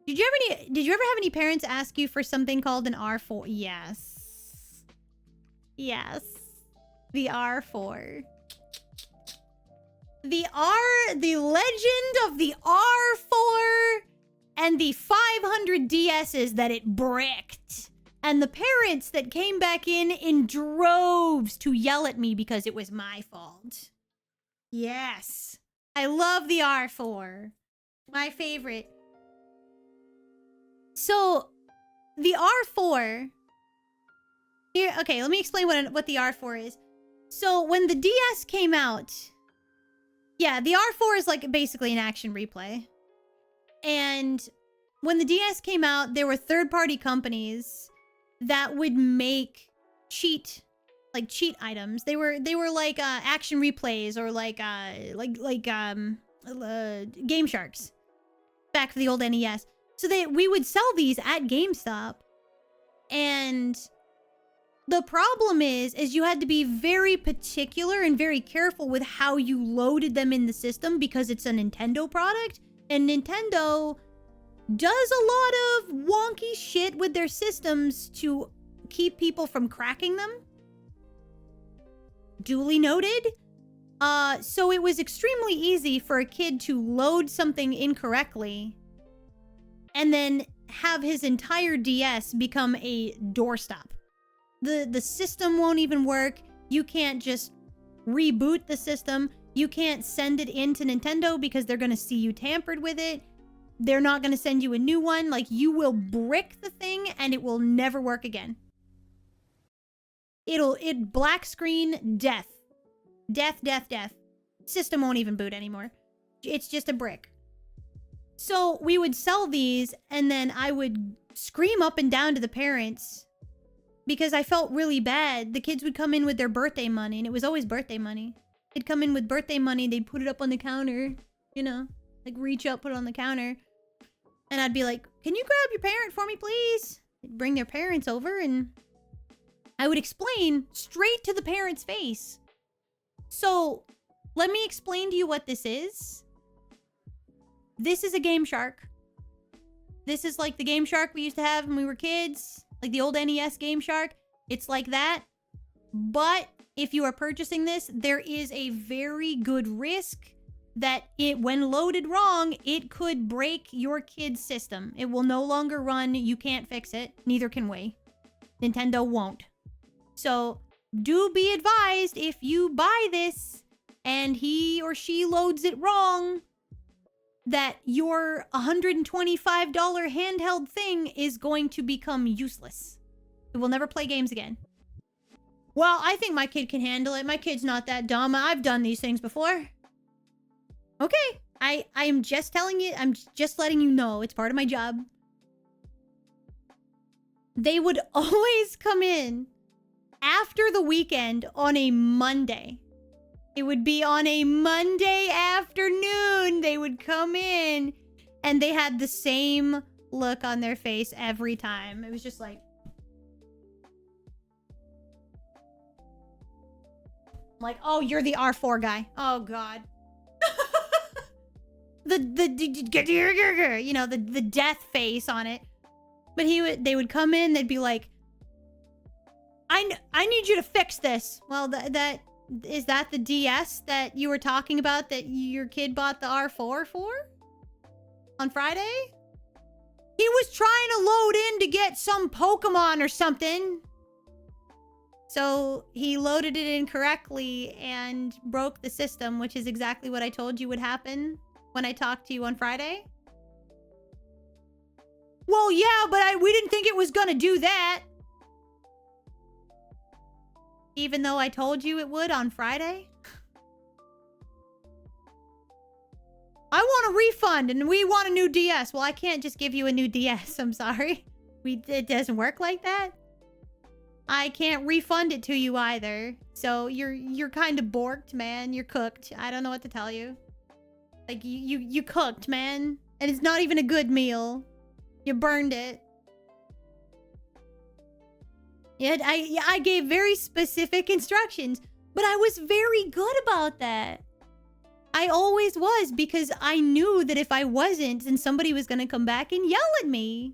Did you ever have any parents ask you for something called an R4? Yes. Yes. The R4. The legend of the R4 and the 500 DSs that it bricked. And the parents that came back in droves to yell at me because it was my fault. Yes. I love the R4. My favorite. So, the R4... Here, okay, let me explain what the R4 is. So, when the DS came out... Yeah, the R4 is like basically an action replay. And when the DS came out, there were third-party companies that would make cheat items. They were like action replays or Game Sharks back for the old NES. So we would sell these at GameStop, and the problem is you had to be very particular and very careful with how you loaded them in the system because it's a Nintendo product, and Nintendo does a lot of wonky shit with their systems to keep people from cracking them. Duly noted. So it was extremely easy for a kid to load something incorrectly and then have his entire DS become a doorstop. The system won't even work. You can't just reboot the system. You can't send it into Nintendo because they're going to see you tampered with it. They're not going to send you a new one. Like, you will brick the thing and it will never work again. It black screen, death. Death, death, death. System won't even boot anymore. It's just a brick. So we would sell these, and then I would scream up and down to the parents because I felt really bad. The kids would come in with their birthday money, and it was always birthday money. They'd come in with birthday money, they'd put it up on the counter, you know, like reach up, put it on the counter. And I'd be like, can you grab your parent for me, please? They'd bring their parents over, and I would explain straight to the parent's face. So, let me explain to you what this is. This is a Game Shark. This is like the Game Shark we used to have when we were kids. Like the old NES Game Shark. It's like that. But if you are purchasing this, there is a very good risk that when loaded wrong, it could break your kid's system. It will no longer run. You can't fix it. Neither can we. Nintendo won't. So, do be advised if you buy this and he or she loads it wrong, that your $125 handheld thing is going to become useless. It will never play games again. Well, I think my kid can handle it. My kid's not that dumb. I've done these things before. Okay. I am just telling you. I'm just letting you know. It's part of my job. They would always come in after the weekend on a Monday. It would be on a Monday afternoon. They would come in and they had the same look on their face every time. It was just like... oh, you're the R4 guy. Oh, God. You know, the death face on it. But they would come in, they'd be like, I need you to fix this. Well, is that the DS that you were talking about that your kid bought the R4 for? On Friday? He was trying to load in to get some Pokemon or something. So he loaded it incorrectly and broke the system, which is exactly what I told you would happen when I talked to you on Friday. Well, yeah, but we didn't think it was gonna do that. Even though I told you it would on Friday? I want a refund and we want a new DS. Well, I can't just give you a new DS. I'm sorry. It doesn't work like that. I can't refund it to you either. So you're kind of borked, man. You're cooked. I don't know what to tell you. Like you cooked, man. And it's not even a good meal. You burned it. Yeah, I gave very specific instructions, but I was very good about that. I always was, because I knew that if I wasn't, then somebody was going to come back and yell at me.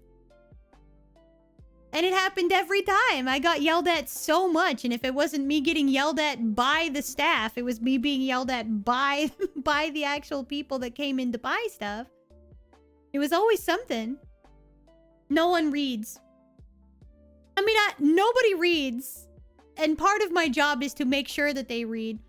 And it happened every time. I got yelled at so much. And if it wasn't me getting yelled at by the staff, it was me being yelled at by, by the actual people that came in to buy stuff. It was always something. No one reads. I mean, nobody reads. And part of my job is to make sure that they read.